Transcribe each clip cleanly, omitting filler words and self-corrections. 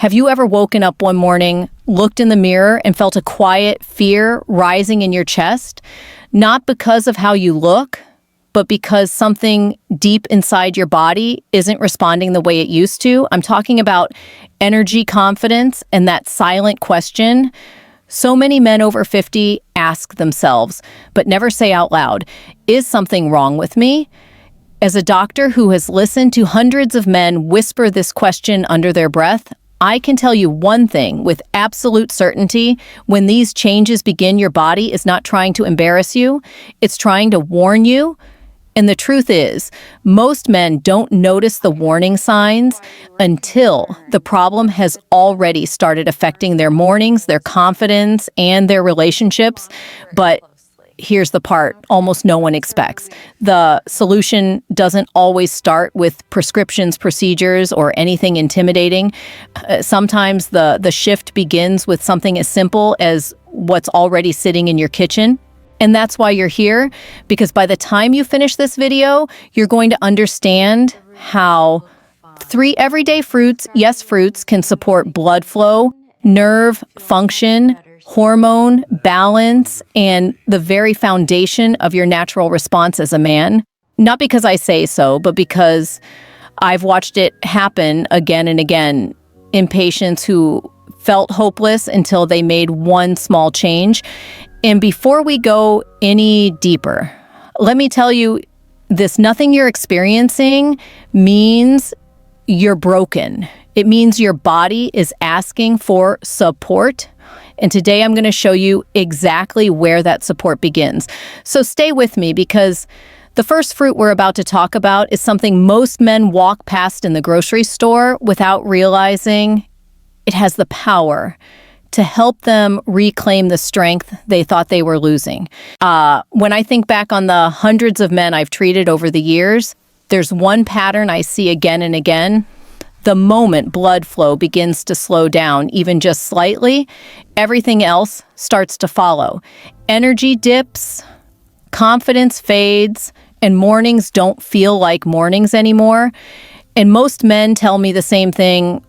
Have you ever woken up one morning, looked in the mirror, and felt a quiet fear rising in your chest? Not because of how you look, but because something deep inside your body isn't responding the way it used to. I'm talking about energy confidence and that silent question so many men over 50 ask themselves, but never say out loud, is something wrong with me? As a doctor who has listened to hundreds of men whisper this question under their breath, I can tell you one thing with absolute certainty: when these changes begin, your body is not trying to embarrass you, it's trying to warn you. And the truth is, most men don't notice the warning signs until the problem has already started affecting their mornings, their confidence, and their relationships. But here's the part almost no one expects. The solution doesn't always start with prescriptions, procedures, or anything intimidating. Sometimes the shift begins with something as simple as what's already sitting in your kitchen. And that's why you're here, because by the time you finish this video, you're going to understand how 3 everyday fruits, yes, fruits, can support blood flow, nerve function, hormone balance, and the very foundation of your natural response as a man. Not because I say so, but because I've watched it happen again and again in patients who felt hopeless until they made one small change. And before we go any deeper, let me tell you this: nothing you're experiencing means you're broken. It means your body is asking for support. And today I'm going to show you exactly where that support begins. So stay with me, because the first fruit we're about to talk about is something most men walk past in the grocery store without realizing it has the power to help them reclaim the strength they thought they were losing. When I think back on the hundreds of men I've treated over the years, there's one pattern I see again and again. The moment blood flow begins to slow down, even just slightly, everything else starts to follow. Energy dips, confidence fades, and mornings don't feel like mornings anymore. And most men tell me the same thing: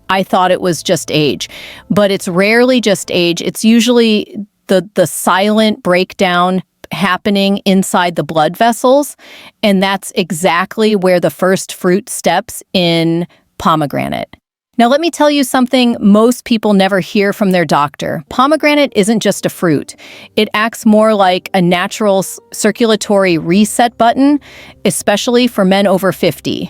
I thought it was just age. But it's rarely just age. It's usually the silent breakdown happening inside the blood vessels. And that's exactly where the first fruit steps in: pomegranate. Now, let me tell you something most people never hear from their doctor. Pomegranate isn't just a fruit. It acts more like a natural circulatory reset button, especially for men over 50.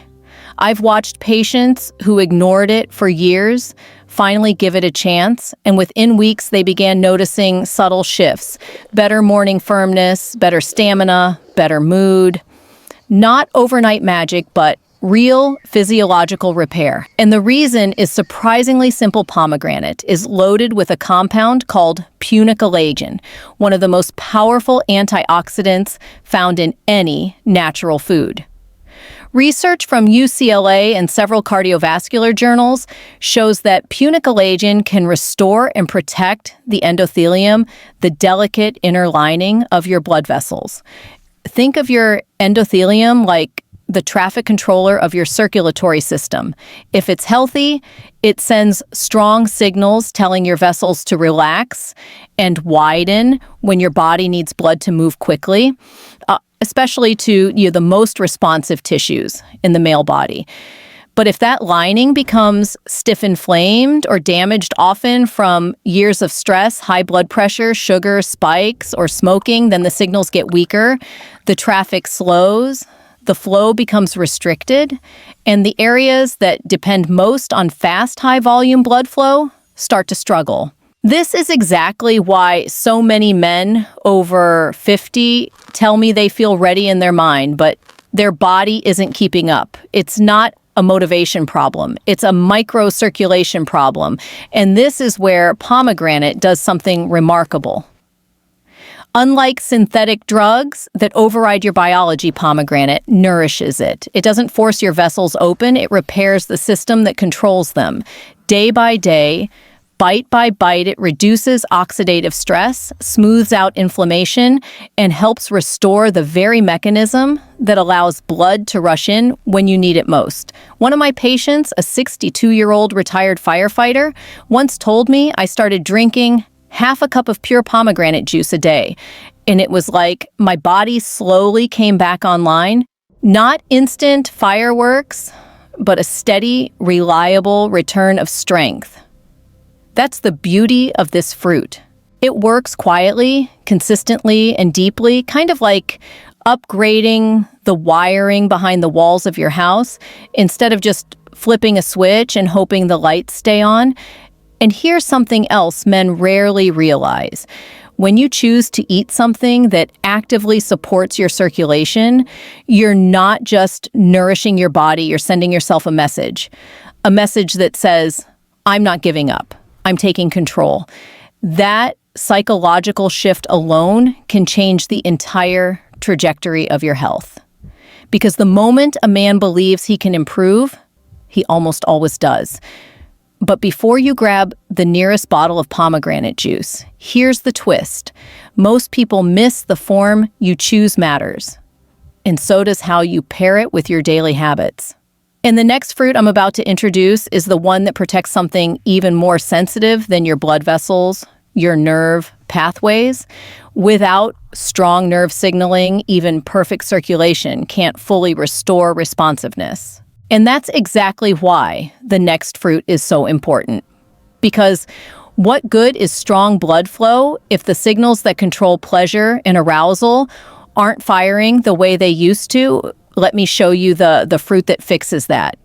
I've watched patients who ignored it for years finally give it a chance, and within weeks they began noticing subtle shifts: better morning firmness, better stamina, better mood. Not overnight magic, but real physiological repair. And the reason is surprisingly simple: pomegranate is loaded with a compound called punicalagin, one of the most powerful antioxidants found in any natural food. Research from UCLA and several cardiovascular journals shows that punicalagin can restore and protect the endothelium, the delicate inner lining of your blood vessels. Think of your endothelium like the traffic controller of your circulatory system. If it's healthy, it sends strong signals telling your vessels to relax and widen when your body needs blood to move quickly, especially to the most responsive tissues in the male body. But if that lining becomes stiff, inflamed, or damaged, often from years of stress, high blood pressure, sugar spikes, or smoking, then the signals get weaker, the traffic slows, the flow becomes restricted, and the areas that depend most on fast, high-volume blood flow start to struggle. This is exactly why so many men over 50 tell me they feel ready in their mind, but their body isn't keeping up. It's not a motivation problem. It's a microcirculation problem. And this is where pomegranate does something remarkable. Unlike synthetic drugs that override your biology, pomegranate nourishes it. It doesn't force your vessels open. It repairs the system that controls them. Day by day, bite by bite, it reduces oxidative stress, smooths out inflammation, and helps restore the very mechanism that allows blood to rush in when you need it most, One of my patients, a 62-year-old retired firefighter, once told me I started drinking half a cup of pure pomegranate juice a day. And it was like my body slowly came back online. Not instant fireworks, but a steady, reliable return of strength. That's the beauty of this fruit. It works quietly, consistently, and deeply, kind of like upgrading the wiring behind the walls of your house instead of just flipping a switch and hoping the lights stay on. And here's something else men rarely realize. When you choose to eat something that actively supports your circulation, you're not just nourishing your body, you're sending yourself a message that says, I'm not giving up, I'm taking control. That psychological shift alone can change the entire trajectory of your health. Because the moment a man believes he can improve, he almost always does. But before you grab the nearest bottle of pomegranate juice, here's the twist. Most people miss the form you choose matters. And so does how you pair it with your daily habits. And the next fruit I'm about to introduce is the one that protects something even more sensitive than your blood vessels, your nerve pathways. Without strong nerve signaling, even perfect circulation can't fully restore responsiveness. And that's exactly why the next fruit is so important. Because what good is strong blood flow if the signals that control pleasure and arousal aren't firing the way they used to? Let me show you the fruit that fixes that.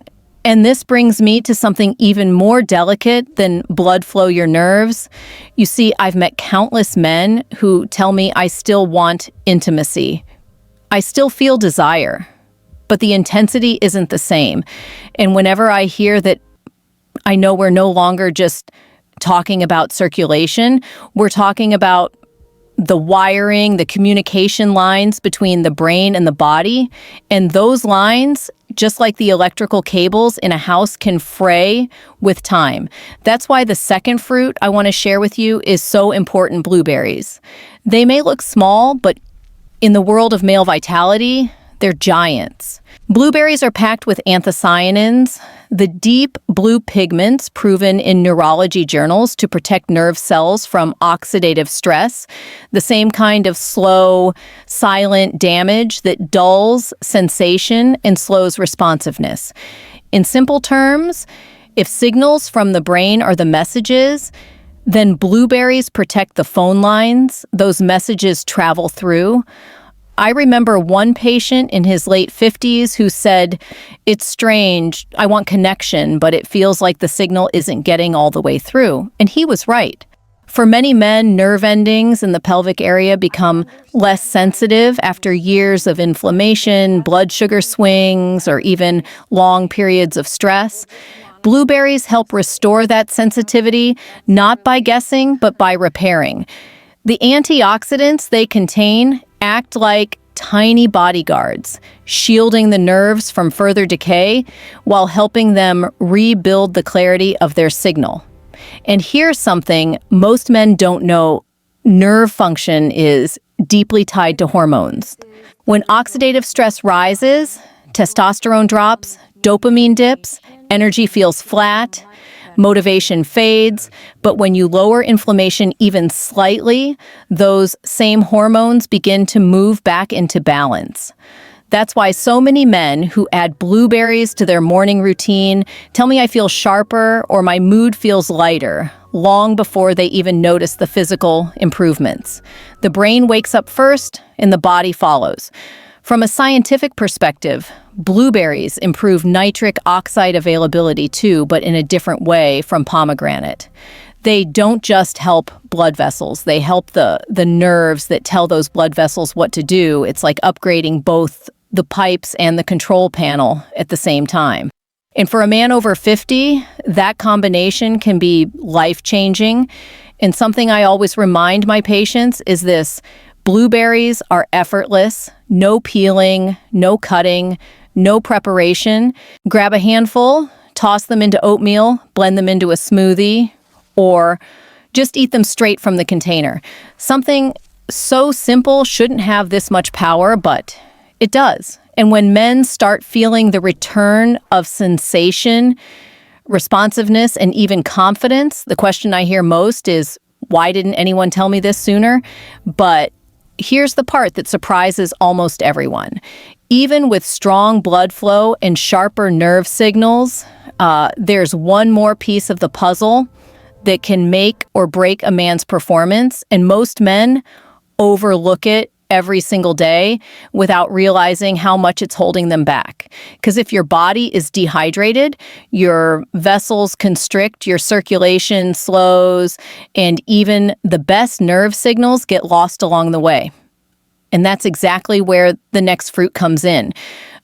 And this brings me to something even more delicate than blood flow your nerves. You see, I've met countless men who tell me I still want intimacy. I still feel desire. But the intensity isn't the same. And whenever I hear that, I know we're no longer just talking about circulation, we're talking about the wiring, the communication lines between the brain and the body. And those lines, just like the electrical cables in a house, can fray with time. That's why the second fruit I want to share with you is so important: blueberries. They may look small, but in the world of male vitality, they're giants. Blueberries are packed with anthocyanins, the deep blue pigments proven in neurology journals to protect nerve cells from oxidative stress, the same kind of slow, silent damage that dulls sensation and slows responsiveness. In simple terms, if signals from the brain are the messages, then blueberries protect the phone lines those messages travel through. I remember one patient in his late 50s who said, "It's strange, I want connection, but it feels like the signal isn't getting all the way through." And he was right. For many men, nerve endings in the pelvic area become less sensitive after years of inflammation, blood sugar swings, or even long periods of stress. Blueberries help restore that sensitivity, not by guessing, but by repairing. The antioxidants they contain act like tiny bodyguards, shielding the nerves from further decay while helping them rebuild the clarity of their signal. And here's something most men don't know: nerve function is deeply tied to hormones. When oxidative stress rises, testosterone drops, dopamine dips, energy feels flat, motivation fades, but when you lower inflammation even slightly, those same hormones begin to move back into balance. That's why so many men who add blueberries to their morning routine tell me I feel sharper or my mood feels lighter, long before they even notice the physical improvements. The brain wakes up first and the body follows. From a scientific perspective, blueberries improve nitric oxide availability too, but in a different way from pomegranate. They don't just help blood vessels, they help the nerves that tell those blood vessels what to do. It's like upgrading both the pipes and the control panel at the same time. And for a man over 50, that combination can be life-changing. And something I always remind my patients is this: blueberries are effortless, no peeling, no cutting, no preparation. Grab a handful, toss them into oatmeal, blend them into a smoothie, or just eat them straight from the container. Something so simple shouldn't have this much power, but it does. And when men start feeling the return of sensation, responsiveness, and even confidence, the question I hear most is, why didn't anyone tell me this sooner? But here's the part that surprises almost everyone. Even with strong blood flow and sharper nerve signals, there's one more piece of the puzzle that can make or break a man's performance, and most men overlook it every single day without realizing how much it's holding them back. Because if your body is dehydrated, your vessels constrict, your circulation slows, and even the best nerve signals get lost along the way. And that's exactly where the next fruit comes in.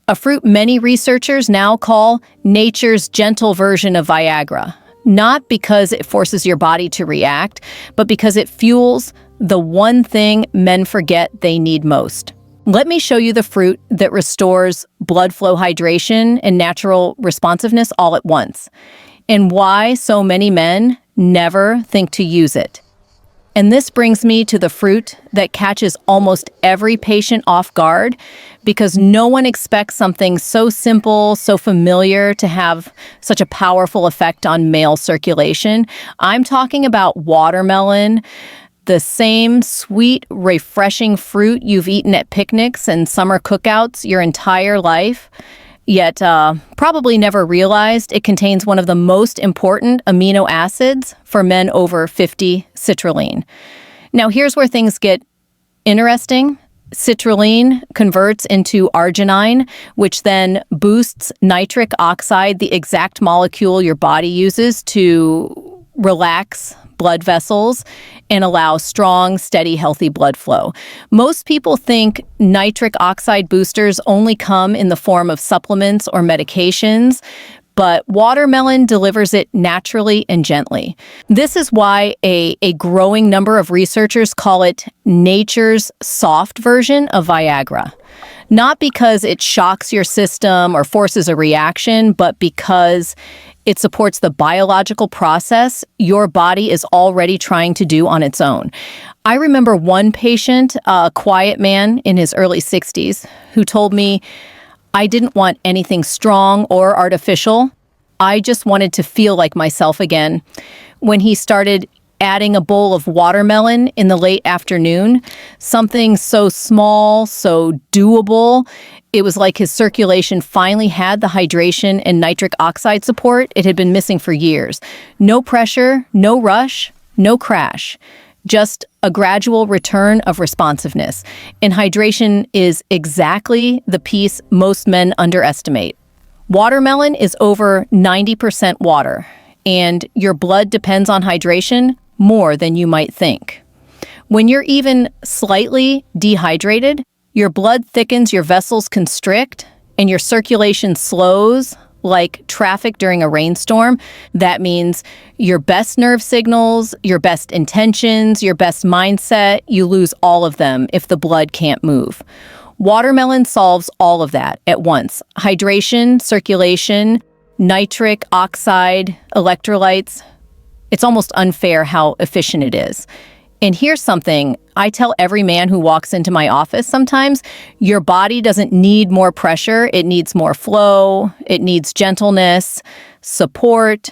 A fruit many researchers now call nature's gentle version of Viagra. Not because it forces your body to react, but because it fuels the one thing men forget they need most. Let me show you the fruit that restores blood flow, hydration, and natural responsiveness all at once, and why so many men never think to use it. And this brings me to the fruit that catches almost every patient off guard, because no one expects something so simple, so familiar to have such a powerful effect on male circulation. I'm talking about watermelon, the same sweet, refreshing fruit you've eaten at picnics and summer cookouts your entire life. Yet probably never realized it contains one of the most important amino acids for men over 50, citrulline. Now here's where things get interesting. Citrulline converts into arginine, which then boosts nitric oxide, the exact molecule your body uses to relax blood vessels and allow strong, steady, healthy blood flow. Most people think nitric oxide boosters only come in the form of supplements or medications, but watermelon delivers it naturally and gently. This is why a growing number of researchers call it nature's soft version of Viagra. Not because it shocks your system or forces a reaction, but because it supports the biological process your body is already trying to do on its own. I remember one patient, a quiet man in his early 60s, who told me, I didn't want anything strong or artificial. I just wanted to feel like myself again. When he started adding a bowl of watermelon in the late afternoon, something so small, so doable, it was like his circulation finally had the hydration and nitric oxide support it had been missing for years. No pressure, no rush, no crash. Just a gradual return of responsiveness. And hydration is exactly the piece most men underestimate. Watermelon is over 90% water, and your blood depends on hydration more than you might think. When you're even slightly dehydrated, your blood thickens, your vessels constrict, and your circulation slows like traffic during a rainstorm. That means your best nerve signals, your best intentions, your best mindset, you lose all of them if the blood can't move. Watermelon solves all of that at once. Hydration, circulation, nitric oxide, electrolytes. It's almost unfair how efficient it is. And here's something I tell every man who walks into my office sometimes: your body doesn't need more pressure, it needs more flow, it needs gentleness, support,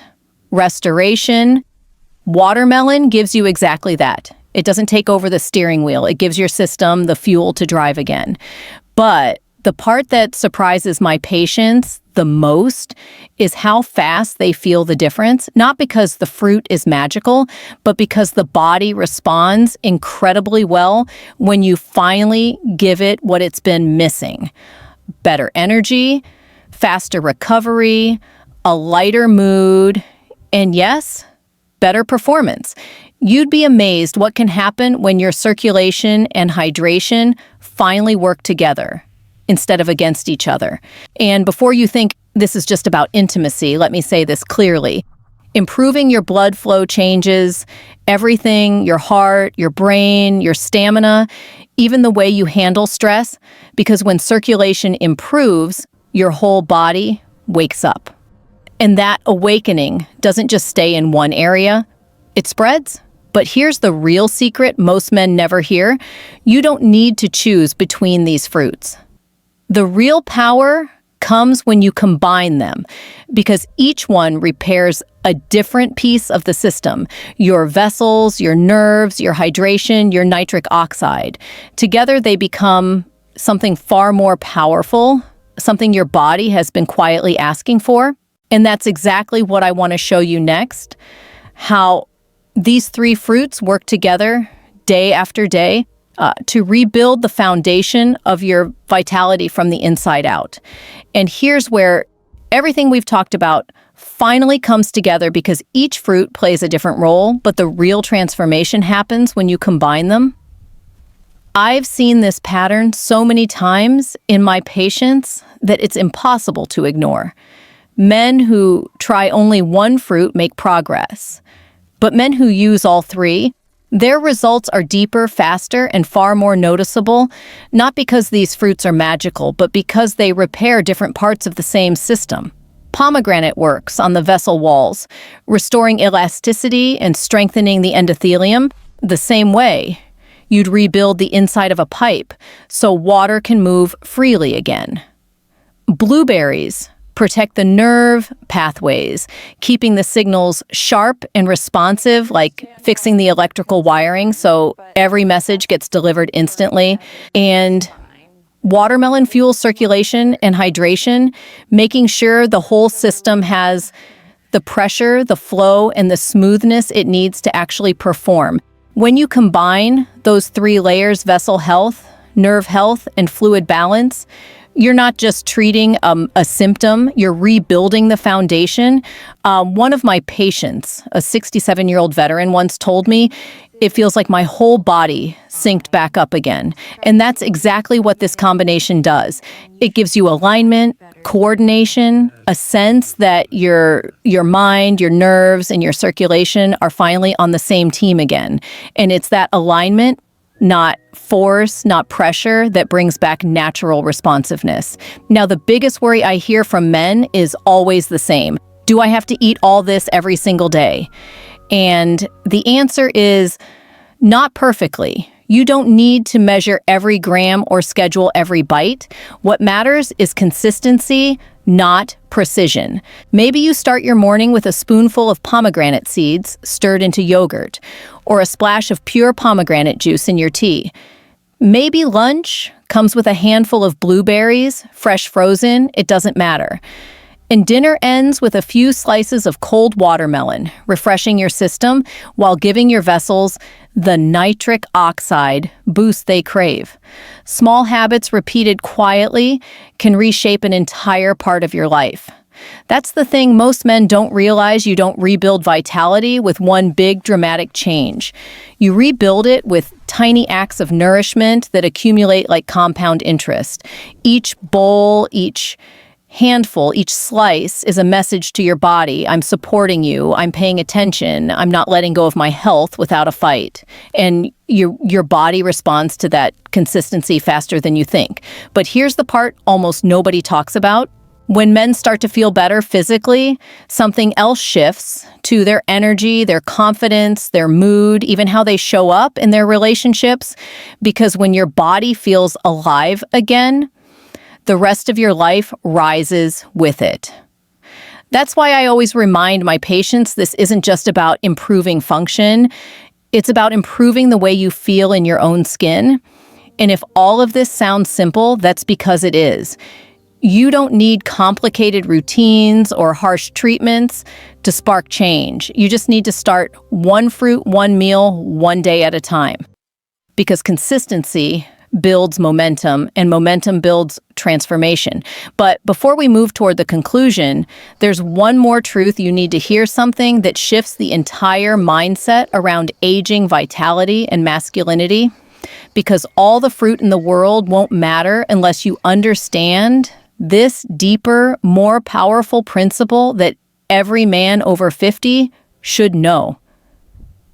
restoration. Watermelon gives you exactly that. It doesn't take over the steering wheel, it gives your system the fuel to drive again. But the part that surprises my patients the most is how fast they feel the difference, not because the fruit is magical, but because the body responds incredibly well when you finally give it what it's been missing. Better energy, faster recovery, a lighter mood, and yes, better performance. You'd be amazed what can happen when your circulation and hydration finally work together instead of against each other. And before you think this is just about intimacy, let me say this clearly. Improving your blood flow changes everything: your heart, your brain, your stamina, even the way you handle stress, because when circulation improves, your whole body wakes up. And that awakening doesn't just stay in one area, it spreads. But here's the real secret most men never hear. You don't need to choose between these fruits. The real power comes when you combine them, because each one repairs a different piece of the system. Your vessels, your nerves, your hydration, your nitric oxide. Together they become something far more powerful, something your body has been quietly asking for. And that's exactly what I want to show you next, how these three fruits work together day after day to rebuild the foundation of your vitality from the inside out. And here's where everything we've talked about finally comes together, because each fruit plays a different role, but the real transformation happens when you combine them. I've seen this pattern so many times in my patients that it's impossible to ignore. Men who try only one fruit make progress, but men who use all three, their results are deeper, faster, and far more noticeable, not because these fruits are magical, but because they repair different parts of the same system. Pomegranate works on the vessel walls, restoring elasticity and strengthening the endothelium the same way you'd rebuild the inside of a pipe so water can move freely again. Blueberries protect the nerve pathways, keeping the signals sharp and responsive, like fixing the electrical wiring so every message gets delivered instantly. And watermelon fuels circulation and hydration, making sure the whole system has the pressure, the flow, and the smoothness it needs to actually perform. When you combine those three layers, vessel health, nerve health, and fluid balance, you're not just treating a symptom, you're rebuilding the foundation. One of my patients, a 67-year-old veteran, once told me, it feels like my whole body synced back up again. And that's exactly what this combination does. It gives you alignment, coordination, a sense that your mind, your nerves, and your circulation are finally on the same team again. And it's that alignment, not force, not pressure, that brings back natural responsiveness. Now, the biggest worry I hear from men is always the same. Do I have to eat all this every single day? And the answer is not perfectly. You don't need to measure every gram or schedule every bite. What matters is consistency, not precision. Maybe you start your morning with a spoonful of pomegranate seeds stirred into yogurt, or a splash of pure pomegranate juice in your tea. Maybe lunch comes with a handful of blueberries, fresh frozen, it doesn't matter. And dinner ends with a few slices of cold watermelon, refreshing your system while giving your vessels the nitric oxide boost they crave. Small habits repeated quietly can reshape an entire part of your life. That's the thing most men don't realize. You don't rebuild vitality with one big dramatic change. You rebuild it with tiny acts of nourishment that accumulate like compound interest. Each bowl, each handful, each slice is a message to your body. I'm supporting you. I'm paying attention. I'm not letting go of my health without a fight. And your body responds to that consistency faster than you think. But here's the part almost nobody talks about. When men start to feel better physically, something else shifts to their energy, their confidence, their mood, even how they show up in their relationships. Because when your body feels alive again, the rest of your life rises with it. That's why I always remind my patients this isn't just about improving function. It's about improving the way you feel in your own skin. And if all of this sounds simple, that's because it is. You don't need complicated routines or harsh treatments to spark change. You just need to start one fruit, one meal, one day at a time. Because consistency builds momentum, and momentum builds transformation. But before we move toward the conclusion, there's one more truth you need to hear, something that shifts the entire mindset around aging, vitality, and masculinity. Because all the fruit in the world won't matter unless you understand this deeper, more powerful principle that every man over 50 should know.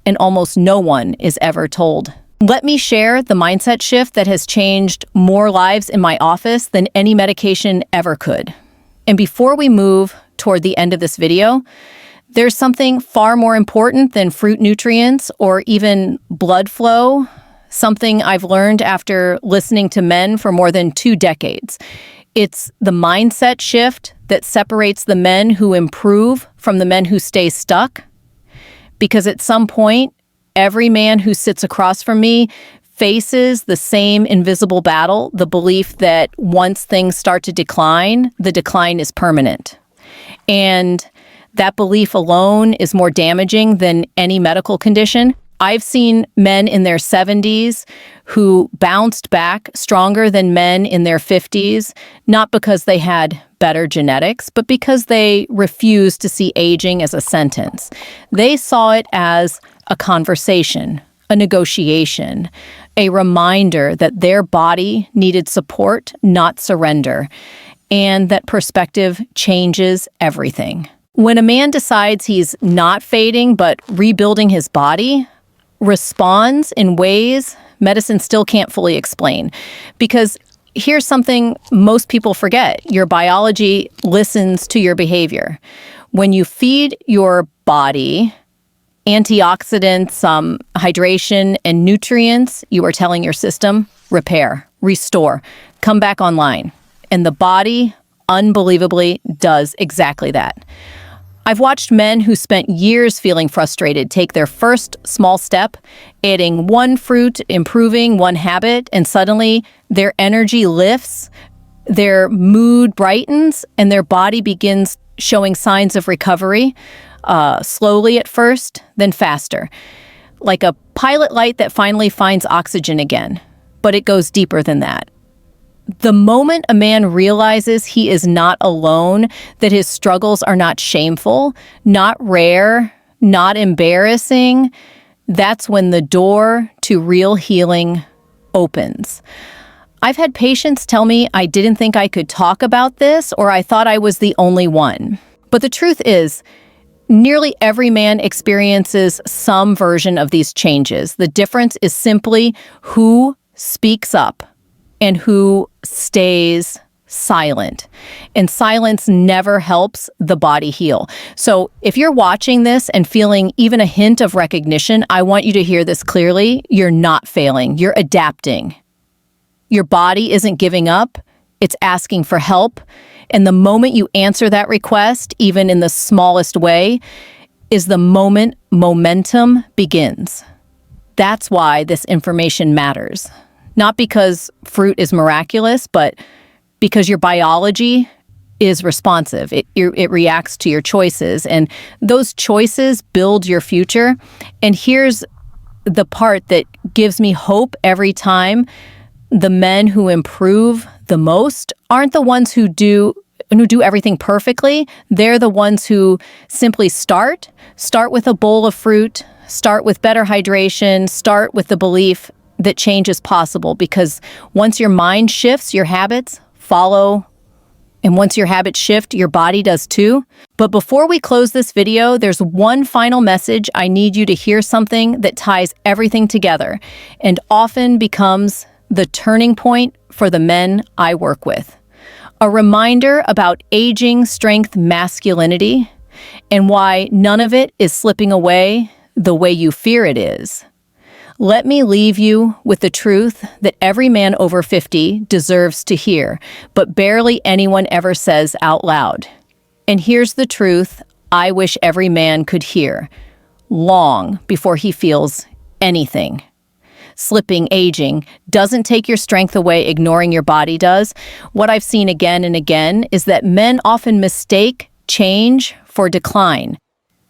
And almost no one is ever told. Let me share the mindset shift that has changed more lives in my office than any medication ever could. And before we move toward the end of this video, there's something far more important than fruit nutrients or even blood flow, something I've learned after listening to men for more than 2 decades. It's the mindset shift that separates the men who improve from the men who stay stuck. Because at some point, every man who sits across from me faces the same invisible battle, the belief that once things start to decline, the decline is permanent. And that belief alone is more damaging than any medical condition. I've seen men in their 70s who bounced back stronger than men in their 50s, not because they had better genetics, but because they refused to see aging as a sentence. They saw it as a conversation, a negotiation, a reminder that their body needed support, not surrender, and that perspective changes everything. When a man decides he's not fading but rebuilding his body, responds in ways medicine still can't fully explain. Because here's something most people forget. Your biology listens to your behavior. When you feed your body antioxidants, hydration, and nutrients, you are telling your system, repair, restore, come back online. And the body, unbelievably, does exactly that. I've watched men who spent years feeling frustrated take their first small step, adding one fruit, improving one habit, and suddenly their energy lifts, their mood brightens, and their body begins showing signs of recovery. Slowly at first, then faster. Like a pilot light that finally finds oxygen again. But it goes deeper than that. The moment a man realizes he is not alone, that his struggles are not shameful, not rare, not embarrassing, that's when the door to real healing opens. I've had patients tell me I didn't think I could talk about this, or I thought I was the only one. But the truth is, nearly every man experiences some version of these changes. The difference is simply who speaks up and who stays silent. And silence never helps the body heal. So if you're watching this and feeling even a hint of recognition, I want you to hear this clearly. You're not failing. You're adapting. Your body isn't giving up. It's asking for help. And the moment you answer that request, even in the smallest way, is the moment momentum begins. That's why this information matters. Not because fruit is miraculous, but because your biology is responsive. It reacts to your choices, and those choices build your future. And here's the part that gives me hope every time. The men who improve the most aren't the ones who do everything perfectly. They're the ones who simply start with a bowl of fruit, start with better hydration, start with the belief that change is possible. Because once your mind shifts, your habits follow. And once your habits shift, your body does too. But before we close this video, there's one final message. I need you to hear something that ties everything together and often becomes the turning point for the men I work with. A reminder about aging strength masculinity and why none of it is slipping away the way you fear it is. Let me leave you with the truth that every man over 50 deserves to hear, but barely anyone ever says out loud. And here's the truth I wish every man could hear long before he feels anything. Slipping, aging, doesn't take your strength away, ignoring your body does. What I've seen again and again is that men often mistake change for decline.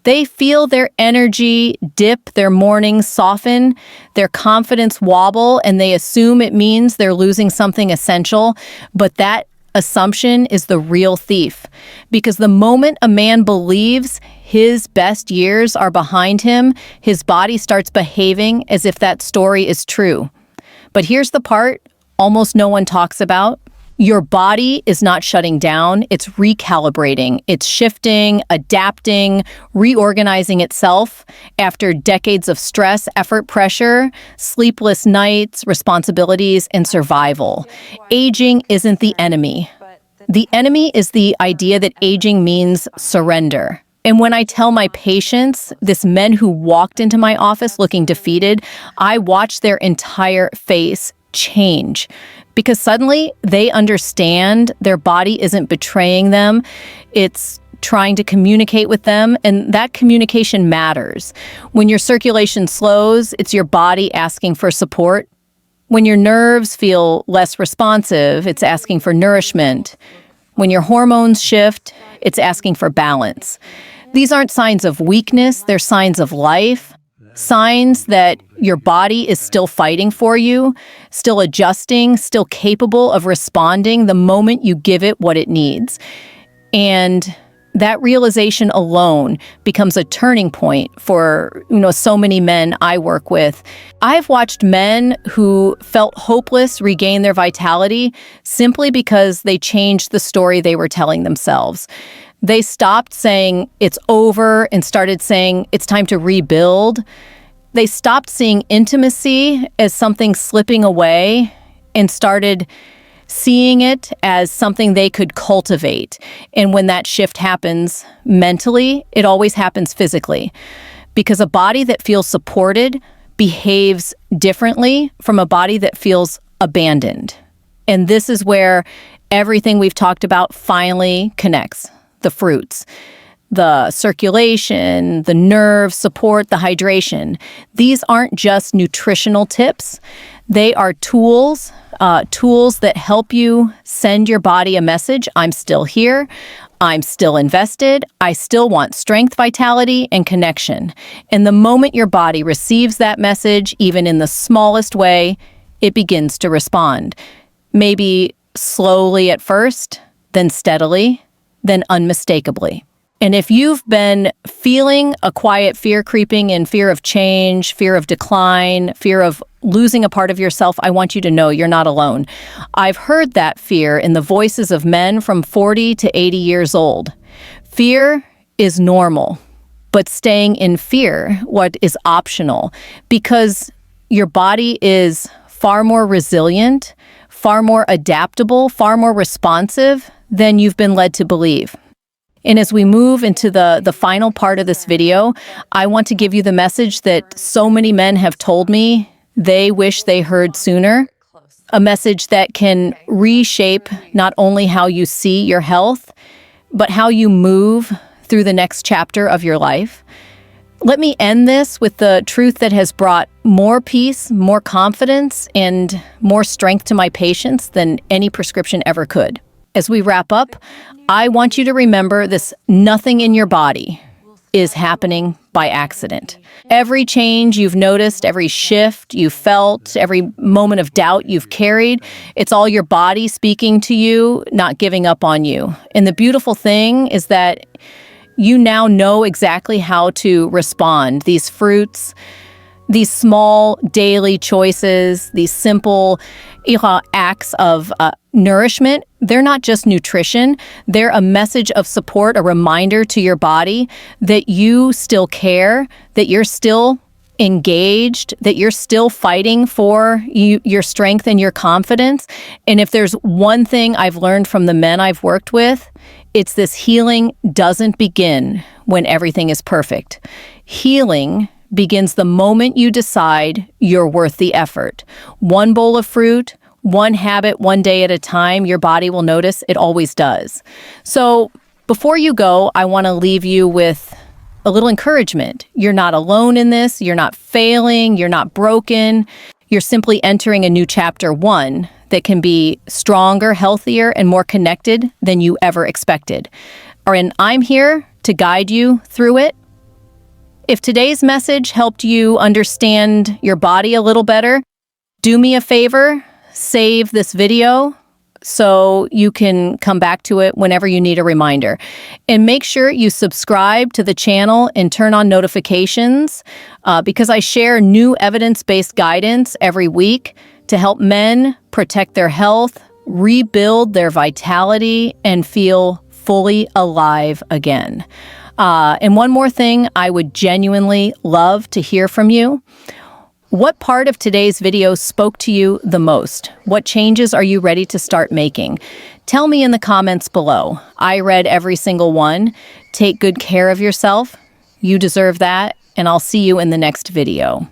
They feel their energy dip, their mornings soften, their confidence wobble, and they assume it means they're losing something essential. But that assumption is the real thief. Because the moment a man believes his best years are behind him, his body starts behaving as if that story is true. But here's the part almost no one talks about. Your body is not shutting down, it's recalibrating. It's shifting, adapting, reorganizing itself after decades of stress, effort, pressure, sleepless nights, responsibilities, and survival. Aging isn't the enemy. The enemy is the idea that aging means surrender. And when I tell my patients, this men who walked into my office looking defeated, I watch their entire face change because suddenly they understand their body isn't betraying them. It's trying to communicate with them, and that communication matters. When your circulation slows, it's your body asking for support. When your nerves feel less responsive, it's asking for nourishment. When your hormones shift, it's asking for balance. These aren't signs of weakness, they're signs of life. Signs that your body is still fighting for you, still adjusting, still capable of responding the moment you give it what it needs. And that realization alone becomes a turning point for, so many men I work with. I've watched men who felt hopeless regain their vitality simply because they changed the story they were telling themselves. They stopped saying it's over and started saying it's time to rebuild. They stopped seeing intimacy as something slipping away and started seeing it as something they could cultivate. And when that shift happens mentally, it always happens physically. Because a body that feels supported behaves differently from a body that feels abandoned. And this is where everything we've talked about finally connects. The fruits, the circulation, the nerve support, the hydration. These aren't just nutritional tips. They are tools that help you send your body a message. I'm still here. I'm still invested. I still want strength, vitality, and connection. And the moment your body receives that message, even in the smallest way, it begins to respond. Maybe slowly at first, then steadily, then unmistakably. And if you've been feeling a quiet fear creeping in, fear of change, fear of decline, fear of losing a part of yourself, I want you to know you're not alone. I've heard that fear in the voices of men from 40 to 80 years old. Fear is normal, but staying in fear, what is optional, because your body is far more resilient, far more adaptable, far more responsive than you've been led to believe. And as we move into the final part of this video, I want to give you the message that so many men have told me they wish they heard sooner. A message that can reshape not only how you see your health, but how you move through the next chapter of your life. Let me end this with the truth that has brought more peace, more confidence, and more strength to my patients than any prescription ever could. As we wrap up, I want you to remember this: nothing in your body is happening by accident. Every change you've noticed, every shift you felt, every moment of doubt you've carried, it's all your body speaking to you, not giving up on you. And the beautiful thing is that you now know exactly how to respond. These fruits, these small daily choices, these simple acts of nourishment, they're not just nutrition. They're a message of support, a reminder to your body that you still care, that you're still engaged, that you're still fighting for your strength and your confidence. And if there's one thing I've learned from the men I've worked with, it's this: healing doesn't begin when everything is perfect. Healing begins the moment you decide you're worth the effort. One bowl of fruit, one habit, one day at a time, your body will notice. It always does. So before you go, I want to leave you with a little encouragement. You're not alone in this. You're not failing. You're not broken. You're simply entering a new chapter 1 that can be stronger, healthier, and more connected than you ever expected. And I'm here to guide you through it. If today's message helped you understand your body a little better, do me a favor, save this video so you can come back to it whenever you need a reminder. And make sure you subscribe to the channel and turn on notifications because I share new evidence-based guidance every week to help men protect their health, rebuild their vitality, and feel fully alive again. And one more thing, I would genuinely love to hear from you. What part of today's video spoke to you the most? What changes are you ready to start making? Tell me in the comments below. I read every single one. Take good care of yourself. You deserve that, and I'll see you in the next video.